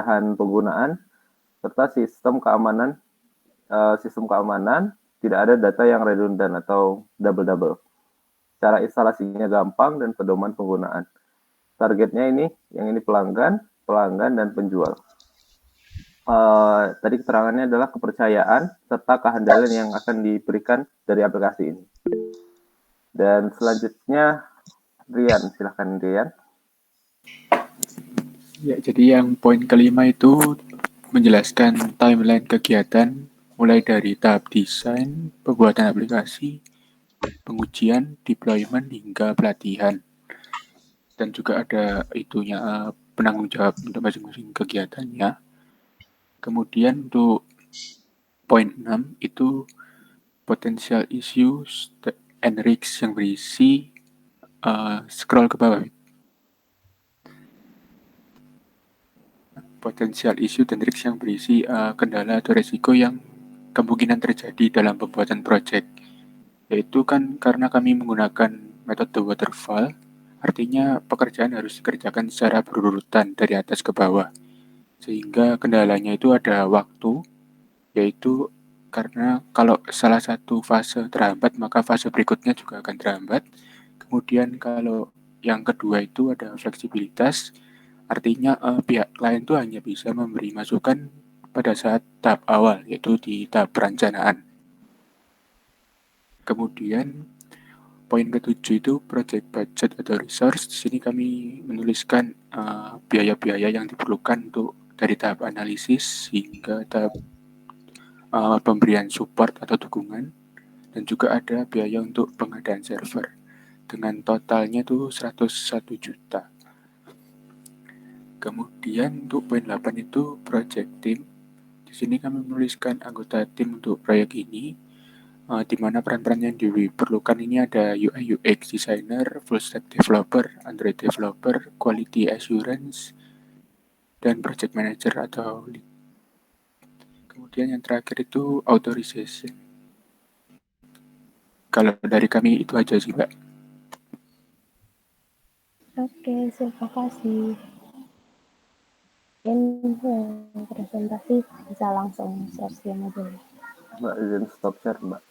bahan penggunaan, serta sistem keamanan, tidak ada data yang redundant atau double-double. Cara instalasinya gampang dan pedoman penggunaan. Targetnya yang ini pelanggan, dan penjual. Tadi keterangannya adalah kepercayaan serta kehandalan yang akan diberikan dari aplikasi ini. Dan selanjutnya, Rian, silahkan Rian. Ya, jadi yang poin kelima itu menjelaskan timeline kegiatan mulai dari tahap desain, pembuatan aplikasi, pengujian, deployment, hingga pelatihan. Dan juga ada penanggung jawab untuk masing-masing kegiatannya. Kemudian untuk poin 6 itu potential issues and risks yang berisi scroll ke bawah. Potensial isu dan risks yang berisi kendala atau resiko yang kemungkinan terjadi dalam pembuatan proyek. Yaitu kan karena kami menggunakan metode waterfall, artinya pekerjaan harus dikerjakan secara berurutan dari atas ke bawah. Sehingga kendalanya itu ada waktu, yaitu karena kalau salah satu fase terhambat, maka fase berikutnya juga akan terhambat. Kemudian kalau yang kedua itu ada fleksibilitas, artinya pihak klien itu hanya bisa memberi masukan pada saat tahap awal, yaitu di tahap perencanaan. Kemudian poin ketujuh itu project budget atau resource. Di sini kami menuliskan biaya-biaya yang diperlukan untuk dari tahap analisis hingga tahap pemberian support atau dukungan, dan juga ada biaya untuk pengadaan server dengan totalnya itu 101 juta. Kemudian untuk poin 8 itu project team. Di sini kami menuliskan anggota tim untuk proyek ini, di mana peran-peran yang diperlukan ini ada UI UX designer, full stack developer, Android developer, quality assurance, dan project manager atau lead. Kemudian yang terakhir itu authorization. Kalau dari kami itu aja sih, Mbak. Oke, terima kasih. Ini presentasi bisa langsung share screen aja. Mbak, izin stop share, Mbak.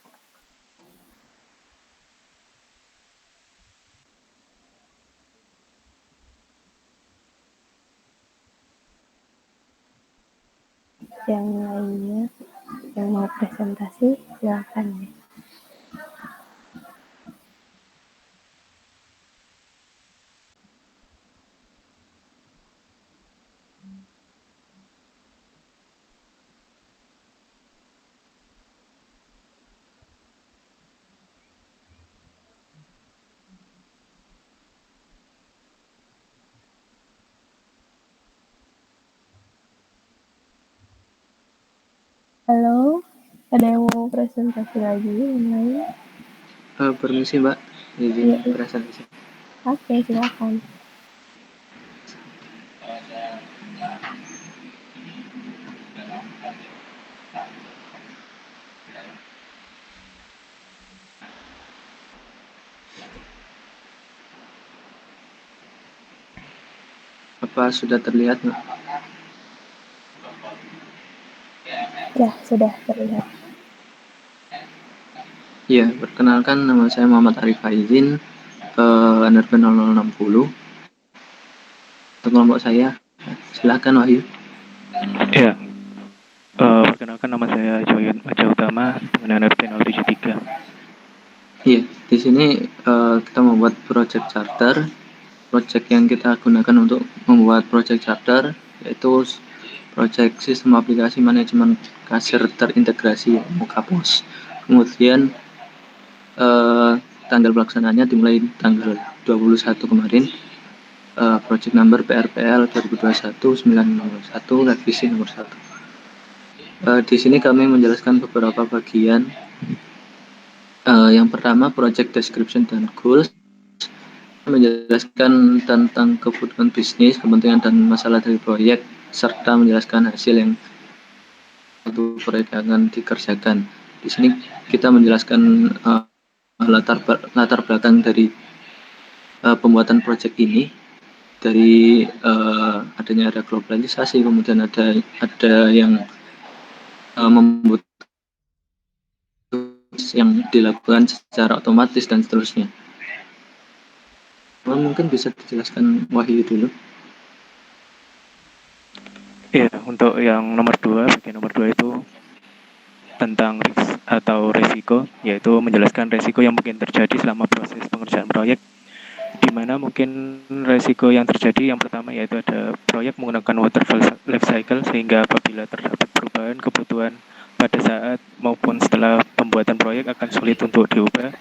Yang lainnya yang mau presentasi silakan ya. Halo, ada yang mau presentasi lagi yang lain? Permisi Mbak, izin presentasi. Oke, silakan. Apa sudah terlihat Mbak? Ya, sudah terlihat. Ya, perkenalkan nama saya Muhammad Arif Faizin, NRP 0060. Untuk kelompok saya, silakan Wahyu. Ya, perkenalkan nama saya Joyan Maja Utama dengan NRP 073. Iya, di sini kita membuat project charter. Project yang kita gunakan untuk membuat project charter yaitu project sistem aplikasi manajemen kasir terintegrasi Mukapos. Kemudian tanggal pelaksanaannya dimulai tanggal 21 kemarin. Project number PRPL 2021-901 revisi nomor 1. Di sini kami menjelaskan beberapa bagian. Yang pertama project description dan goals, menjelaskan tentang kebutuhan bisnis, kepentingan dan masalah dari proyek, serta menjelaskan hasil yang untuk proyek akan dikerjakan. Di sini kita menjelaskan latar belakang dari pembuatan proyek ini. dari adanya ada globalisasi, kemudian ada yang membuat yang dilakukan secara otomatis dan seterusnya. Mungkin bisa dijelaskan Wahyu dulu. Ya, untuk yang bagian nomor 2 itu tentang risk atau resiko, yaitu menjelaskan resiko yang mungkin terjadi selama proses pengerjaan proyek, di mana mungkin resiko yang terjadi yang pertama yaitu ada proyek menggunakan waterfall life cycle, sehingga apabila terdapat perubahan kebutuhan pada saat maupun setelah pembuatan proyek akan sulit untuk diubah.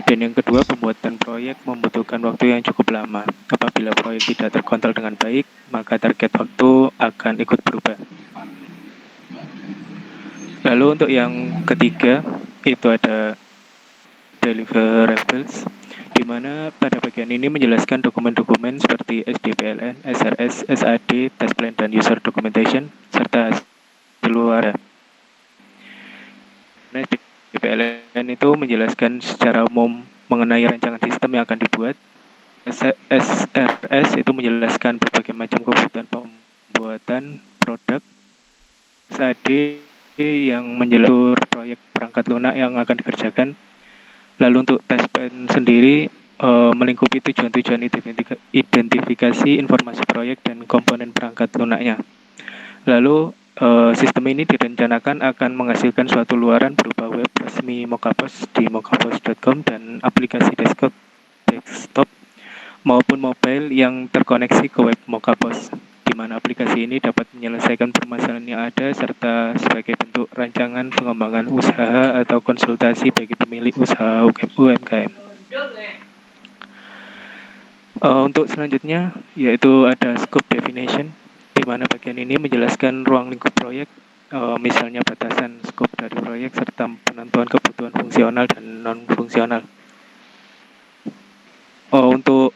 Dan yang kedua, pembuatan proyek membutuhkan waktu yang cukup lama. Apabila proyek tidak terkontrol dengan baik, maka target waktu akan ikut berubah. Lalu untuk yang ketiga, itu ada deliverables, di mana pada bagian ini menjelaskan dokumen-dokumen seperti SDPLN, SRS, SAD, test plan, dan user documentation, serta keluar. SDPLN itu menjelaskan secara umum mengenai rancangan sistem yang akan dibuat. SRS itu menjelaskan berbagai macam kebutuhan pembuatan produk. SAD yang menjelaskan proyek perangkat lunak yang akan dikerjakan. Lalu untuk test plan sendiri melingkupi tujuan-tujuan identifikasi informasi proyek dan komponen perangkat lunaknya. Lalu sistem ini direncanakan akan menghasilkan suatu luaran berupa web resmi Mokapos di mokapos.com dan aplikasi desktop maupun mobile yang terkoneksi ke web Mokapos, di mana aplikasi ini dapat menyelesaikan permasalahan yang ada serta sebagai bentuk rancangan pengembangan usaha atau konsultasi bagi pemilik usaha UMKM. Untuk selanjutnya yaitu ada scope definition, di mana bagian ini menjelaskan ruang lingkup proyek, misalnya batasan scope dari proyek serta penentuan kebutuhan fungsional dan non-fungsional. Untuk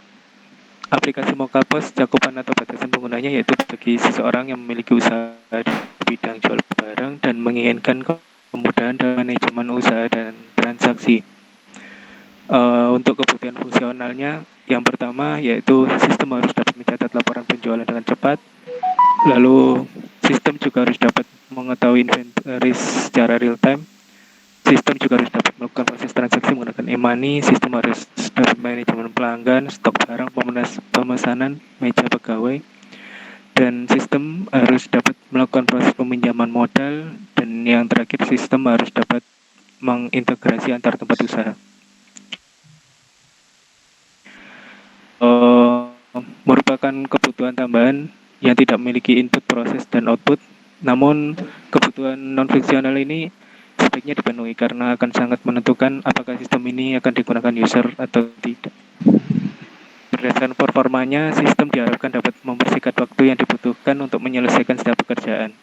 aplikasi Mokapos, cakupan atau batasan penggunanya yaitu bagi seseorang yang memiliki usaha di bidang jual barang dan menginginkan kemudahan dalam manajemen usaha dan transaksi. Untuk kebutuhan fungsionalnya, yang pertama yaitu sistem harus dapat mencatat laporan penjualan dengan cepat. Lalu sistem juga harus dapat mengetahui inventory secara real time. Sistem juga harus dapat melakukan proses transaksi menggunakan e-money. Sistem harus dapat manajemen pelanggan, stok barang, pemesanan, meja pegawai. Dan sistem harus dapat melakukan proses peminjaman modal. Dan yang terakhir, sistem harus dapat mengintegrasi antar tempat usaha. Merupakan kebutuhan tambahan yang tidak memiliki input, proses, dan output. Namun kebutuhan non-fungsional ini sebaiknya dipenuhi karena akan sangat menentukan apakah sistem ini akan digunakan user atau tidak. Berdasarkan performanya, sistem diharapkan dapat mempersingkat waktu yang dibutuhkan untuk menyelesaikan setiap pekerjaan.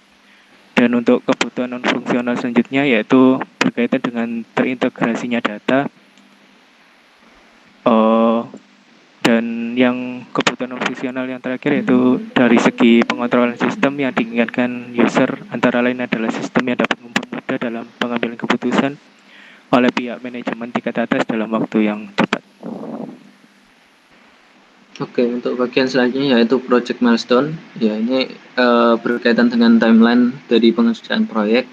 Dan untuk kebutuhan non-fungsional selanjutnya yaitu berkaitan dengan terintegrasinya data. Dan yang kebutuhan non-fungsional yang terakhir yaitu dari segi pengontrolan sistem yang diinginkan user, antara lain adalah sistem yang dapat mempermudah dalam pengambilan keputusan oleh pihak manajemen tingkat atas dalam waktu yang tepat. Oke, untuk bagian selanjutnya yaitu project milestone. Ya, ini berkaitan dengan timeline dari pengerjaan proyek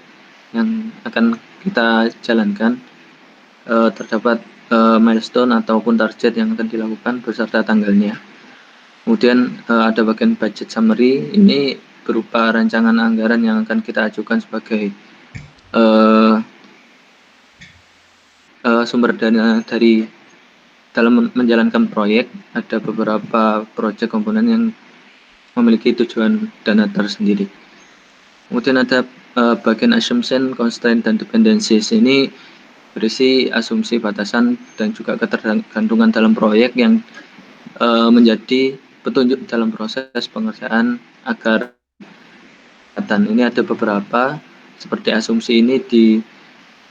yang akan kita jalankan. Terdapat milestone ataupun target yang akan dilakukan beserta tanggalnya. Kemudian ada bagian budget summary, ini berupa rancangan anggaran yang akan kita ajukan sebagai sumber dana dari dalam menjalankan proyek. Ada beberapa proyek komponen yang memiliki tujuan dana tersendiri. Kemudian ada bagian assumption, constraint, dan dependencies. Ini berisi asumsi, batasan, dan juga ketergantungan dalam proyek yang menjadi petunjuk dalam proses pengerjaan agar ini ada beberapa seperti asumsi ini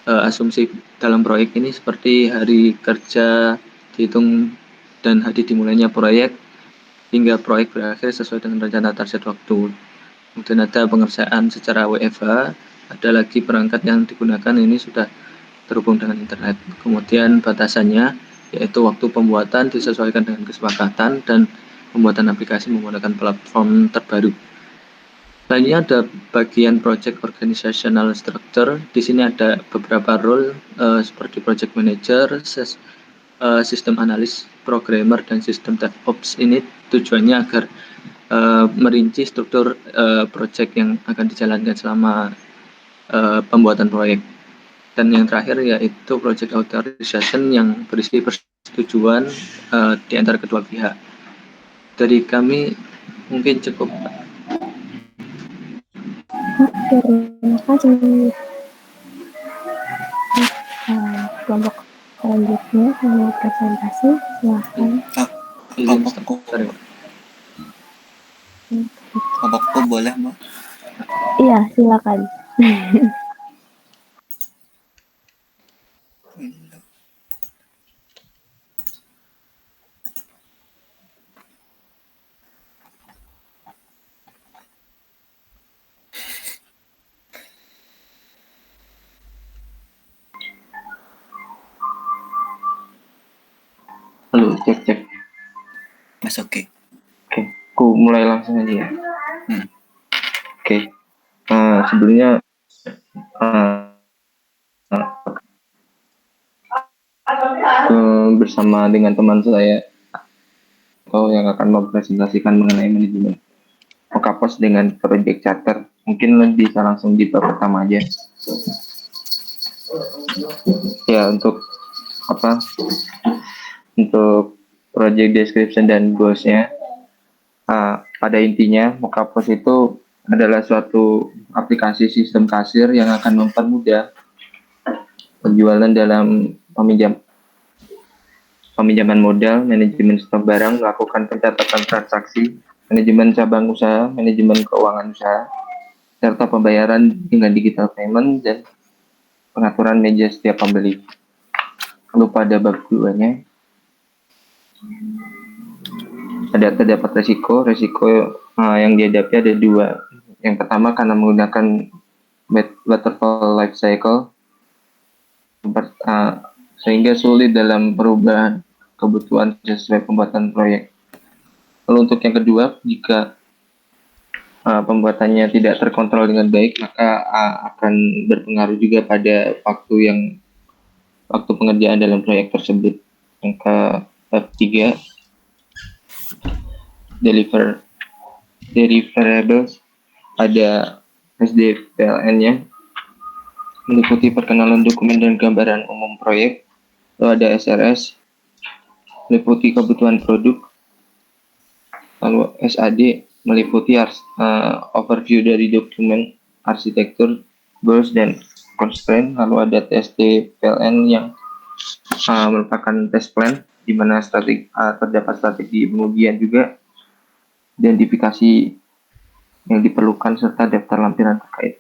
asumsi dalam proyek ini seperti hari kerja dihitung dan hari dimulainya proyek hingga proyek berakhir sesuai dengan rencana target waktu. Kemudian ada pengerjaan secara WFH, ada lagi perangkat yang digunakan ini sudah terhubung dengan internet. Kemudian batasannya yaitu waktu pembuatan disesuaikan dengan kesepakatan dan pembuatan aplikasi menggunakan platform terbaru. Selanjutnya ada bagian project organizational structure. Di sini ada beberapa role seperti project manager, sistem analis, programmer, dan sistem DevOps. Ini tujuannya agar merinci struktur project yang akan dijalankan selama pembuatan proyek. Dan yang terakhir yaitu project authorization yang berisi persetujuan di antara kedua pihak. Dari kami mungkin cukup. Terima kasih. Kelompok selanjutnya mau presentasi, silahkan. Kelompokku boleh, Mbak? Iya, silakan. Halo, cek. Mas oke. Oke, aku mulai langsung aja ya. Oke. Sebelumnya bersama dengan teman saya yang akan mempresentasikan mengenai manajemen Mokapos dengan project charter. Mungkin bisa langsung di bab pertama aja. Ya, untuk project description dan goals-nya, pada intinya Mokapos itu adalah suatu aplikasi sistem kasir yang akan mempermudah penjualan dalam peminjaman modal, manajemen stok barang, melakukan pencatatan transaksi, manajemen cabang usaha, manajemen keuangan usaha, serta pembayaran dengan digital payment dan pengaturan meja setiap pembeli. Lalu pada bab keduanya terdapat resiko yang dihadapi ada dua. Yang pertama karena menggunakan waterfall life cycle, sehingga sulit dalam perubahan kebutuhan sesuai pembuatan proyek. Lalu untuk yang kedua, jika pembuatannya tidak terkontrol dengan baik, maka akan berpengaruh juga pada waktu pengerjaan dalam proyek tersebut. Yang ketiga, deliverables, ada SDPLN-nya, meliputi perkenalan dokumen dan gambaran umum proyek. Lalu ada SRS, meliputi kebutuhan produk. Lalu SAD, meliputi overview dari dokumen arsitektur, goals, dan constraint. Lalu ada TSD-PLN yang merupakan test plan, di mana terdapat strategi pengujian juga, identifikasi yang diperlukan, serta daftar lampiran terkait.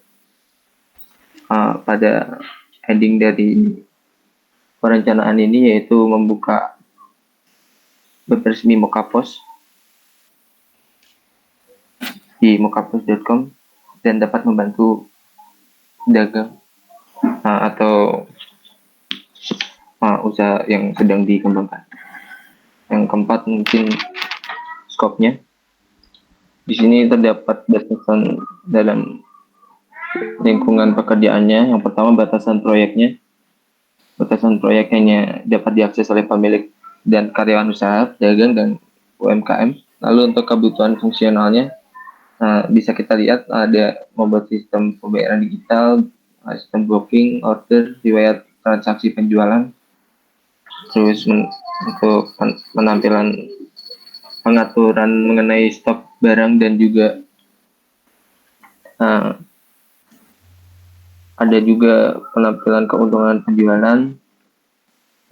Pada ending dari perencanaan ini yaitu membuka web resmi Mokapos di mokapos.com dan dapat membantu dagang atau usaha yang sedang dikembangkan. Yang keempat mungkin skopnya. Di sini terdapat batasan dalam lingkungan pekerjaannya. Yang pertama batasan proyeknya. Batasan proyek hanya dapat diakses oleh pemilik dan karyawan usaha, pedagang, dan UMKM. Lalu untuk kebutuhan fungsionalnya, bisa kita lihat ada membuat sistem pembayaran digital, sistem booking, order, riwayat transaksi penjualan, terus untuk penampilan pengaturan mengenai stok barang, dan juga ada juga penampilan keuntungan penjualan.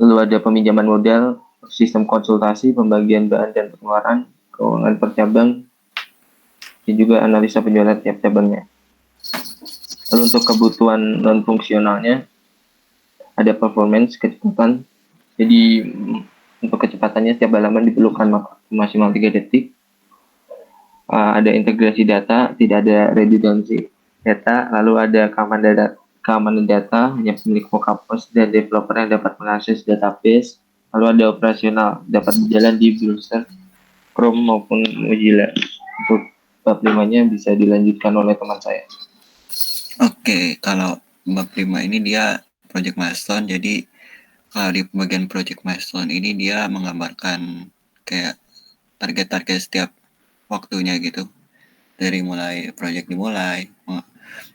Lalu ada peminjaman modal, sistem konsultasi, pembagian bahan dan pengeluaran, keuangan per cabang, dan juga analisa penjualan tiap cabangnya. Lalu untuk kebutuhan non fungsionalnya ada performance, kecepatan. Jadi untuk kecepatannya setiap halaman diperlukan maksimal 3 detik. Ada integrasi data, tidak ada redundancy data. Lalu ada keamanan data, hanya pemilik Mokapos dan developer yang dapat mengakses database. Lalu ada operasional, dapat berjalan di browser Chrome maupun Mozilla. Untuk bab 5-nya bisa dilanjutkan oleh teman saya. Oke, kalau bab 5 ini dia project milestone. Jadi kalau di bagian project milestone ini dia menggambarkan kayak target-target setiap waktunya gitu. Dari mulai project dimulai,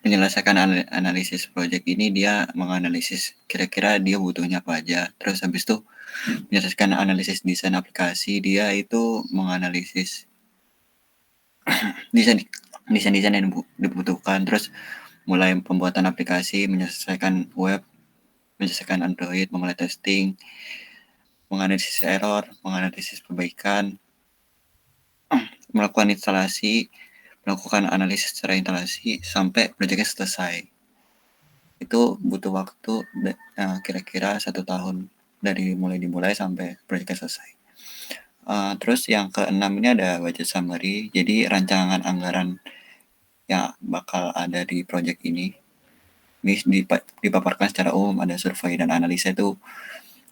menyelesaikan analisis project ini dia menganalisis kira-kira dia butuhnya apa aja. Terus habis itu menyelesaikan analisis desain aplikasi, dia itu menganalisis desain yang dibutuhkan. Terus mulai pembuatan aplikasi, menyelesaikan web, menyelesaikan Android, memulai testing, menganalisis error, menganalisis perbaikan, melakukan instalasi, melakukan analisis secara instalasi sampai proyeknya selesai. Itu butuh waktu kira-kira 1 tahun dari mulai dimulai sampai proyeknya selesai. Terus yang ke-6 ini ada budget summary. Jadi rancangan anggaran yang bakal ada di proyek ini. Ini dipaparkan secara umum, ada survei dan analisa itu.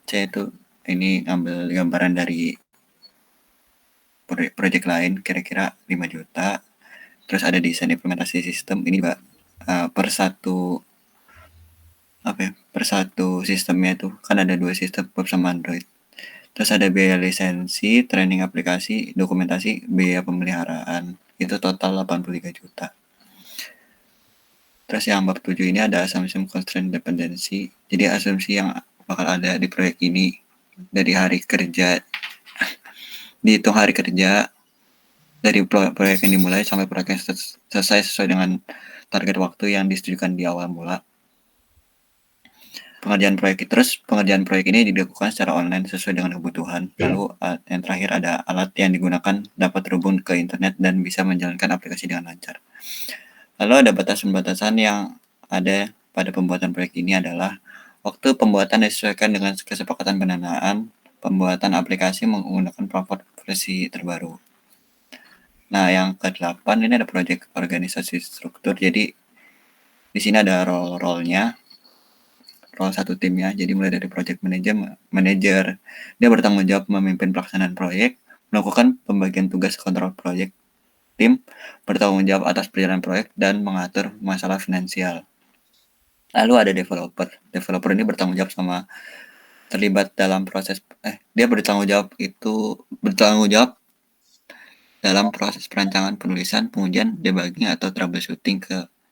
Saya itu ini ngambil gambaran dari proyek lain kira-kira 5 juta. Terus ada desain implementasi sistem ini juga per satu sistemnya itu kan ada 2 sistem web sama Android. Terus ada biaya lisensi, training aplikasi, dokumentasi, biaya pemeliharaan. Itu total 83 juta. Terus yang bab 7 ini ada assumption constraint dependency. Jadi asumsi yang bakal ada di proyek ini dari hari kerja, dihitung hari kerja dari proyek yang dimulai sampai proyek yang selesai sesuai dengan target waktu yang disetujukan di awal mula. Pengerjaan proyek ini dilakukan secara online sesuai dengan kebutuhan. Lalu yang terakhir ada alat yang digunakan dapat terhubung ke internet dan bisa menjalankan aplikasi dengan lancar. Lalu ada batasan-batasan yang ada pada pembuatan proyek ini adalah waktu pembuatan disesuaikan dengan kesepakatan pendanaan, pembuatan aplikasi menggunakan platform versi terbaru. Nah, yang ke-8 ini ada proyek organisasi struktur. Jadi di sini ada role-nya. Role satu timnya, jadi mulai dari project manager, dia bertanggung jawab memimpin pelaksanaan proyek, melakukan pembagian tugas kontrol proyek, tim bertanggung jawab atas perjalanan proyek dan mengatur masalah finansial. Lalu ada developer ini bertanggung jawab terlibat dalam proses dia bertanggung jawab dalam proses perancangan, penulisan, pengujian, debugging atau troubleshooting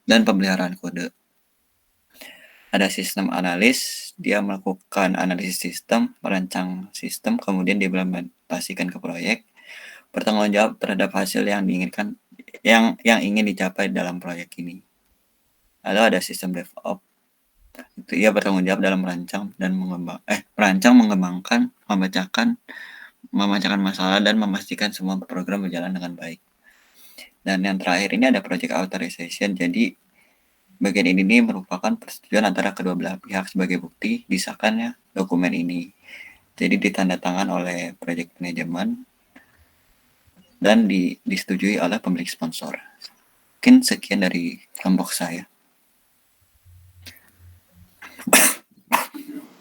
dan pemeliharaan kode. Ada sistem analis, dia melakukan analisis sistem, merancang sistem, kemudian diimplementasikan ke proyek, bertanggung jawab terhadap hasil yang diinginkan, yang ingin dicapai dalam proyek ini. Lalu ada sistem DevOps, itu ia bertanggung jawab dalam merancang, mengembangkan, memecahkan masalah dan memastikan semua program berjalan dengan baik. Dan yang terakhir ini ada project authorization, jadi bagian ini merupakan persetujuan antara kedua belah pihak sebagai bukti disahkannya dokumen ini. Jadi ditandatangan oleh project manajemen dan disetujui oleh pemilik sponsor. Mungkin sekian dari kelompok saya.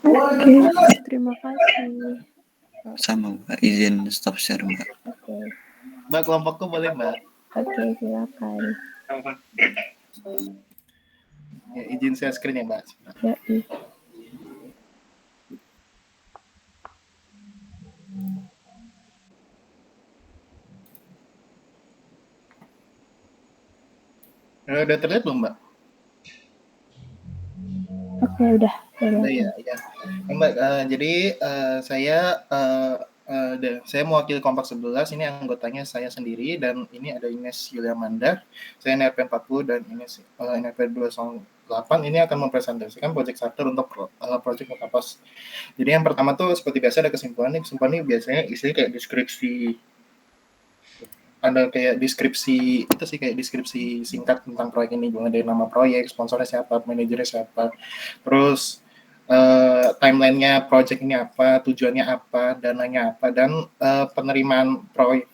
Oke, terima kasih. Sama Mbak, izin stop share Mbak. Oke, Mbak, kelompokku boleh Mbak? oke, silakan. Ya, izin share screen ya Mbak. Ya, Udah terlihat belum Mbak? oke, udah. Iya. Mbak, jadi saya mewakili kelompok 11, ini anggotanya saya sendiri, dan ini ada Ines Yulia Manda, saya NRP 40 dan Ines NRP 208, ini akan mempresentasikan project starter untuk project Mokapas. Jadi yang pertama tuh seperti biasa ada kesimpulan ini biasanya isinya kayak deskripsi, ada kayak deskripsi, itu sih kayak deskripsi singkat tentang proyek ini, mulai dari nama proyek, sponsornya siapa, manajernya siapa, terus timeline-nya project ini apa, tujuannya apa, dananya apa, dan penerimaan proyek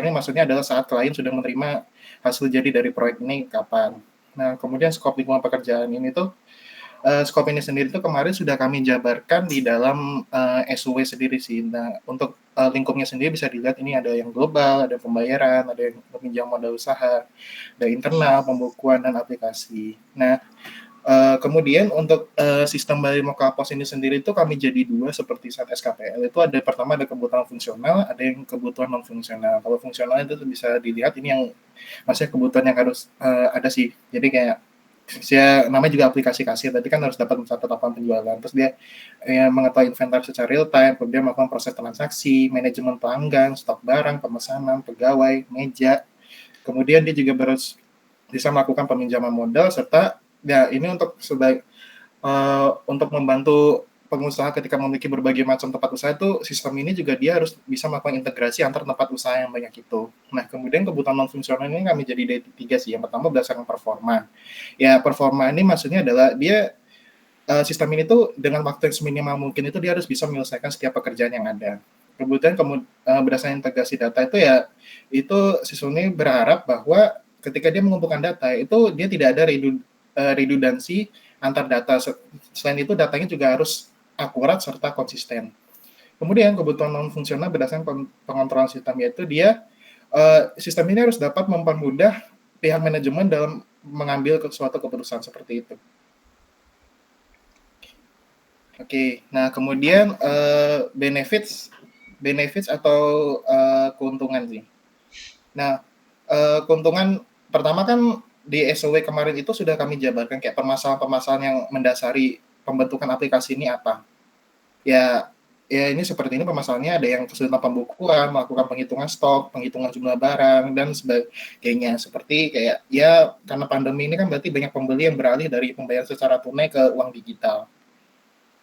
ini maksudnya adalah saat klien sudah menerima hasil jadi dari proyek ini kapan. Nah, kemudian skop lingkungan pekerjaan ini tuh Scope ini sendiri itu kemarin sudah kami jabarkan di dalam SOW sendiri sih. Nah, untuk lingkupnya sendiri bisa dilihat ini ada yang global, ada pembayaran, ada yang peminjam modal usaha, ada internal, pembukuan, dan aplikasi. Nah, kemudian untuk sistem dari Mokapos ini sendiri itu kami jadi dua seperti saat SKPL itu ada pertama ada kebutuhan fungsional, ada yang kebutuhan non fungsional. Kalau fungsional itu bisa dilihat ini yang maksudnya kebutuhan yang harus ada sih. Jadi kayak saya namanya juga aplikasi kasir, tadi kan harus dapat mencatat laporan penjualan, terus dia mengetahui inventar secara real time, kemudian melakukan proses transaksi, manajemen pelanggan, stok barang, pemesanan, pegawai, meja, kemudian dia juga bisa melakukan peminjaman modal serta ya ini untuk untuk membantu pengusaha ketika memiliki berbagai macam tempat usaha itu sistem ini juga dia harus bisa melakukan integrasi antar tempat usaha yang banyak itu. Nah, kemudian kebutuhan non fungsional ini kami jadi dari tiga sih. Yang pertama berdasarkan performa. Ya, performa ini maksudnya adalah dia sistem ini tuh dengan waktu yang seminimal mungkin itu dia harus bisa menyelesaikan setiap pekerjaan yang ada. Kemudian berdasarkan integrasi data itu ya itu sistem ini berharap bahwa ketika dia mengumpulkan data itu dia tidak ada redundansi antar data. Selain itu datanya juga harus akurat serta konsisten. Kemudian kebutuhan non fungsional berdasarkan pengontrolan sistem yaitu dia sistem ini harus dapat mempermudah pihak manajemen dalam mengambil suatu keputusan seperti itu. Oke, nah kemudian benefits atau keuntungan sih. Nah, keuntungan pertama kan di SOW kemarin itu sudah kami jabarkan kayak permasalahan-permasalahan yang mendasari pembentukan aplikasi ini apa. Ya ini seperti ini permasalahannya ada yang kesulitan pembukuan, melakukan penghitungan stok, penghitungan jumlah barang, dan sebagainya. Seperti kayak ya karena pandemi ini kan berarti banyak pembeli yang beralih dari pembayaran secara tunai ke uang digital.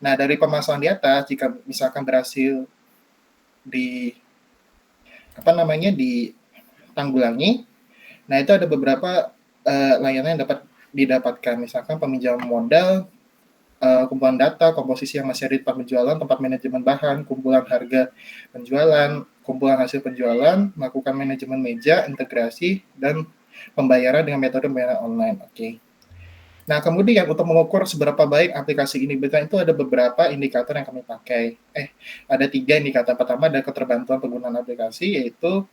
Nah, dari permasalahan di atas, jika misalkan berhasil ditanggulangi, nah itu ada beberapa layanan yang dapat didapatkan, misalkan peminjaman modal, kumpulan data, komposisi yang masih ada di tempat penjualan, tempat manajemen bahan, kumpulan harga penjualan, kumpulan hasil penjualan, melakukan manajemen meja, integrasi, dan pembayaran dengan metode pembayaran online. Oke. Nah, kemudian untuk mengukur seberapa baik aplikasi ini betul itu ada beberapa indikator yang kami pakai. Ada 3 indikator. Pertama ada keterbantuan penggunaan aplikasi, yaitu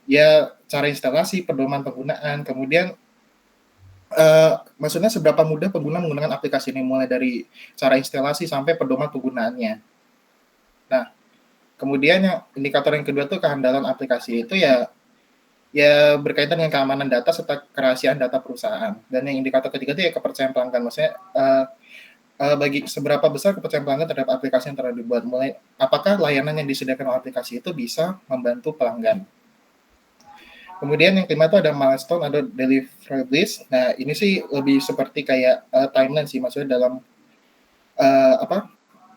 ya cara instalasi, pedoman penggunaan, kemudian maksudnya seberapa mudah pengguna menggunakan aplikasi ini, mulai dari cara instalasi sampai pedoman penggunaannya. Nah, kemudian yang indikator yang kedua tuh kehandalan aplikasi itu ya berkaitan dengan keamanan data serta kerahasiaan data perusahaan. Dan yang indikator ketiga itu ya kepercayaan pelanggan. Maksudnya bagi seberapa besar kepercayaan pelanggan terhadap aplikasi yang telah dibuat, mulai apakah layanan yang disediakan oleh aplikasi itu bisa membantu pelanggan. Kemudian yang kelima itu ada milestone, ada deliverables. Nah, ini sih lebih seperti kayak timeline sih, maksudnya dalam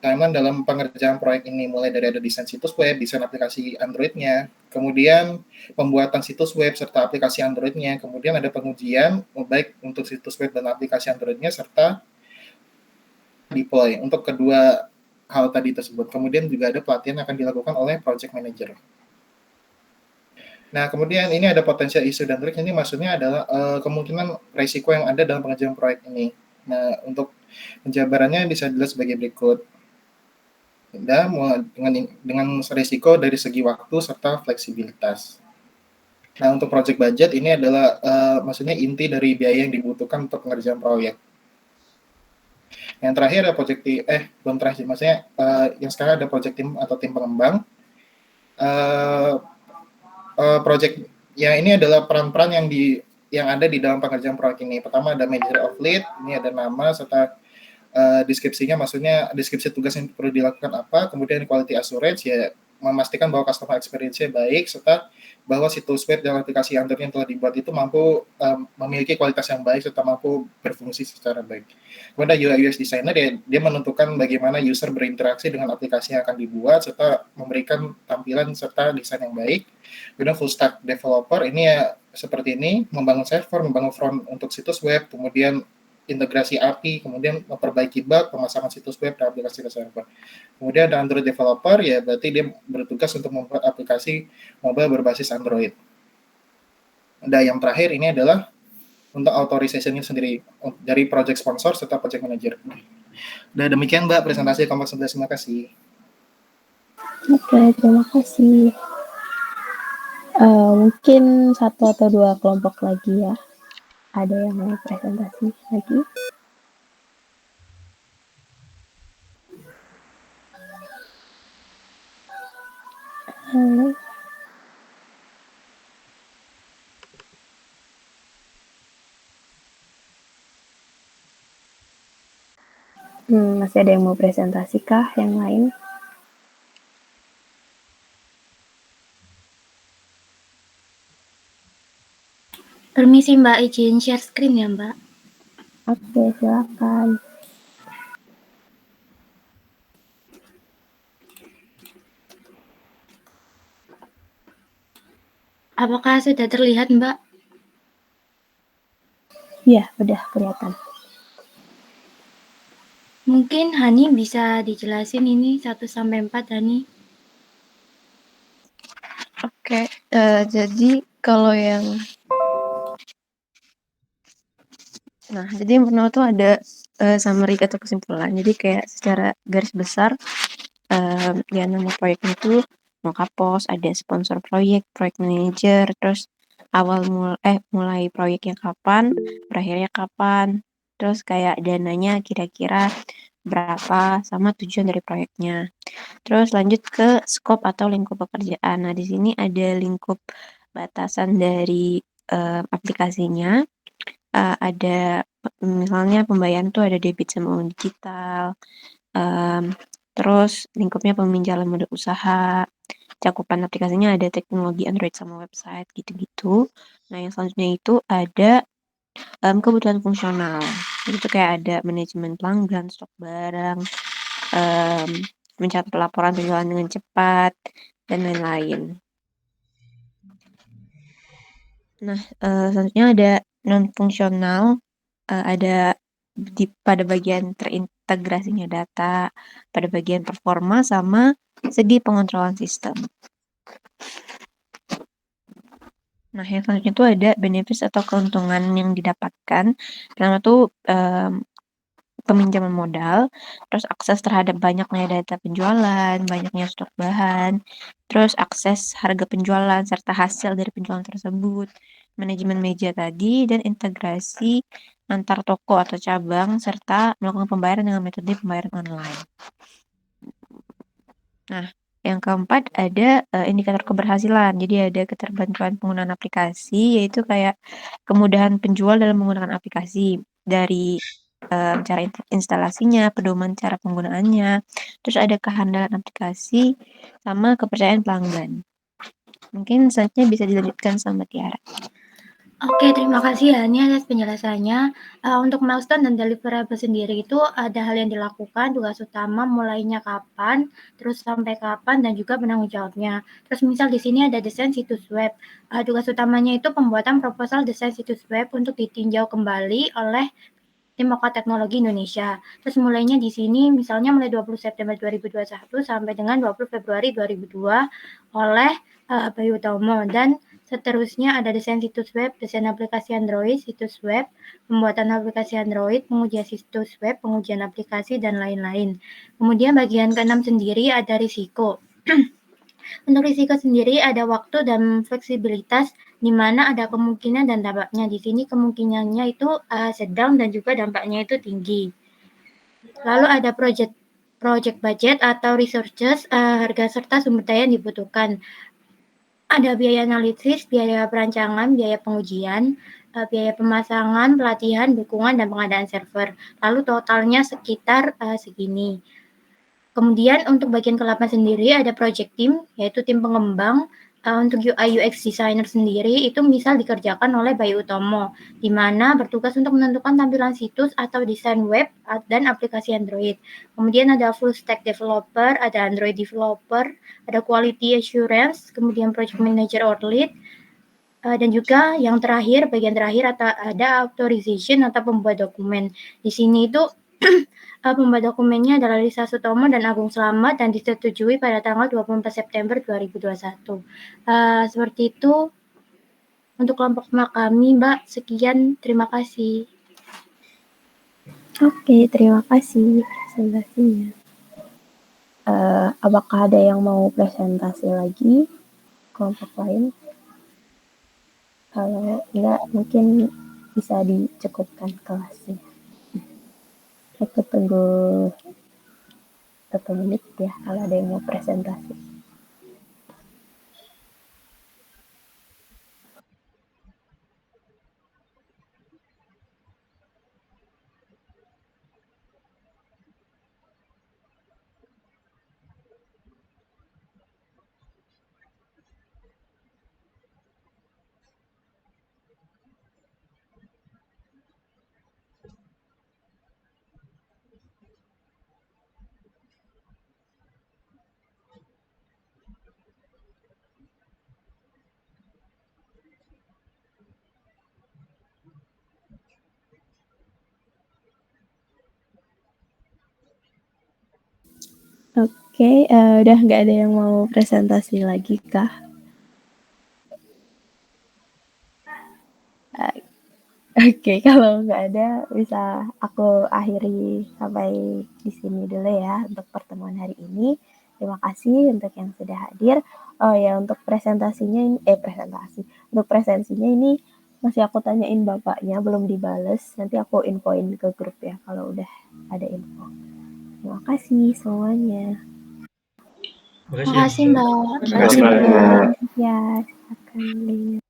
timeline dalam pengerjaan proyek ini, mulai dari ada desain situs web, desain aplikasi Android-nya, kemudian pembuatan situs web serta aplikasi Android-nya, kemudian ada pengujian baik untuk situs web dan aplikasi Android-nya serta deploy untuk kedua hal tadi tersebut. Kemudian juga ada pelatihan yang akan dilakukan oleh project manager. Nah, kemudian ini ada potensial isu dan trik. Ini maksudnya adalah kemungkinan risiko yang ada dalam pengerjaan proyek ini. Nah, untuk penjabarannya bisa dilihat sebagai berikut. Dan dengan risiko dari segi waktu serta fleksibilitas. Nah, untuk project budget ini adalah maksudnya inti dari biaya yang dibutuhkan untuk pengerjaan proyek. Yang terakhir ada project belum terakhir, maksudnya yang sekarang ada project team atau tim pengembang. Project ya ini adalah peran-peran yang ada di dalam pengerjaan proyek ini. Pertama ada manager of lead, ini ada nama serta deskripsinya, maksudnya deskripsi tugas yang perlu dilakukan apa. Kemudian quality assurance ya memastikan bahwa customer experience-nya baik serta bahwa situs web dan aplikasi Android yang telah dibuat itu mampu memiliki kualitas yang baik serta mampu berfungsi secara baik. Kemudian UI UX designer dia menentukan bagaimana user berinteraksi dengan aplikasi yang akan dibuat serta memberikan tampilan serta desain yang baik. Kemudian full stack developer ini ya seperti ini, membangun server, membangun front untuk situs web, kemudian integrasi API, kemudian memperbaiki bug, pemasangan situs web dan aplikasi ke server. Kemudian ada Android developer, ya berarti dia bertugas untuk membuat aplikasi mobile berbasis Android. Dan yang terakhir ini adalah untuk authorization-nya sendiri dari project sponsor serta project manager. Dan demikian Mbak presentasi kelompok 11. Terima kasih. Oke, terima kasih. Mungkin 1 atau 2 kelompok lagi ya. Ada yang mau presentasi lagi? Halo. Masih ada yang mau presentasi kah yang lain? Permisi Mbak, izin share screen ya Mbak. Oke, silakan. Apakah sudah terlihat Mbak? Iya, udah kelihatan. Mungkin Hani bisa dijelasin ini 1-4 Hani. Oke, jadi kalau yang jadi yang pertama tuh ada summary atau kesimpulan. Jadi kayak secara garis besar ya nama proyeknya itu Mokapos, ada sponsor proyek manager, terus mulai proyeknya kapan, berakhirnya kapan, terus kayak dananya kira-kira berapa sama tujuan dari proyeknya. Terus lanjut ke scope atau lingkup pekerjaan. Nah, di sini ada lingkup batasan dari aplikasinya. Ada misalnya pembayaran tuh ada debit sama uang digital. Terus lingkupnya peminjaman modal usaha. Cakupan aplikasinya ada teknologi Android sama website gitu-gitu. Nah, yang selanjutnya itu ada kebutuhan fungsional. Itu kayak ada manajemen pelanggan, stok barang, mencatat laporan penjualan dengan cepat, dan lain-lain. Nah, selanjutnya ada non-fungsional, ada pada bagian terintegrasinya data, pada bagian performa, sama segi pengontrolan sistem. Nah, yang selanjutnya itu ada benefit atau keuntungan yang didapatkan. Pertama tuh peminjaman modal, terus akses terhadap banyaknya data penjualan, banyaknya stok bahan, terus akses harga penjualan serta hasil dari penjualan tersebut, manajemen media tadi, dan integrasi antar toko atau cabang, serta melakukan pembayaran dengan metode pembayaran online. Nah, yang keempat ada indikator keberhasilan. Jadi ada keterbantuan penggunaan aplikasi, yaitu kayak kemudahan penjual dalam menggunakan aplikasi dari cara instalasinya, pedoman cara penggunaannya, terus ada kehandalan aplikasi, sama kepercayaan pelanggan. Mungkin selanjutnya bisa dilanjutkan sama Tiara. Oke, terima kasih Hani atas penjelasannya. Untuk milestone dan deliverable sendiri itu ada hal yang dilakukan, tugas utama mulainya kapan, terus sampai kapan, dan juga penanggung jawabnya. Terus misal di sini ada desain situs web. Tugas utamanya itu pembuatan proposal desain situs web untuk ditinjau kembali oleh Tim Moka Teknologi Indonesia. Terus mulainya di sini misalnya mulai 20 September 2021 sampai dengan 20 Februari 2002 oleh Bayu Utomo, dan seterusnya ada desain situs web, desain aplikasi Android, situs web, pembuatan aplikasi Android, pengujian situs web, pengujian aplikasi, dan lain-lain. Kemudian bagian ke-6 sendiri ada risiko. Untuk risiko sendiri ada waktu dan fleksibilitas, di mana ada kemungkinan dan dampaknya. Di sini kemungkinannya itu sedang dan juga dampaknya itu tinggi. Lalu ada project budget atau resources, harga serta sumber daya yang dibutuhkan. Ada biaya analisis, biaya perancangan, biaya pengujian, biaya pemasangan, pelatihan, dukungan, dan pengadaan server. Lalu totalnya sekitar segini. Kemudian untuk bagian ke-8 sendiri ada project team, yaitu tim pengembang. Untuk UI UX designer sendiri itu misal dikerjakan oleh Bayu Utomo, di mana bertugas untuk menentukan tampilan situs atau desain web dan aplikasi Android. Kemudian ada full stack developer, ada Android developer, ada quality assurance, kemudian project manager or lead, dan juga yang terakhir, bagian terakhir ada authorization atau pembuat dokumen. Di sini itu pembuat dokumennya adalah Lisa Sutomo dan Agung Slamet dan disetujui pada tanggal 24 September 2021. Seperti itu untuk kelompok kami, Mbak. Sekian, terima kasih. Oke, terima kasih presentasinya. Apakah ada yang mau presentasi lagi? Kelompok lain? Kalau enggak, mungkin bisa dicukupkan kelasnya. Aku tunggu 1 menit ya, kalau ada yang mau presentasi. Oke, udah nggak ada yang mau presentasi lagi kah? Oke, kalau nggak ada bisa aku akhiri sampai di sini dulu ya untuk pertemuan hari ini. Terima kasih untuk yang sudah hadir. Oh ya, untuk presentasinya ini, untuk presensinya ini masih aku tanyain bapaknya, belum dibales. Nanti aku infoin ke grup ya kalau udah ada info. Terima kasih semuanya. Terima kasih, Mbak. Terima kasih, Mbak. Ya, silakan.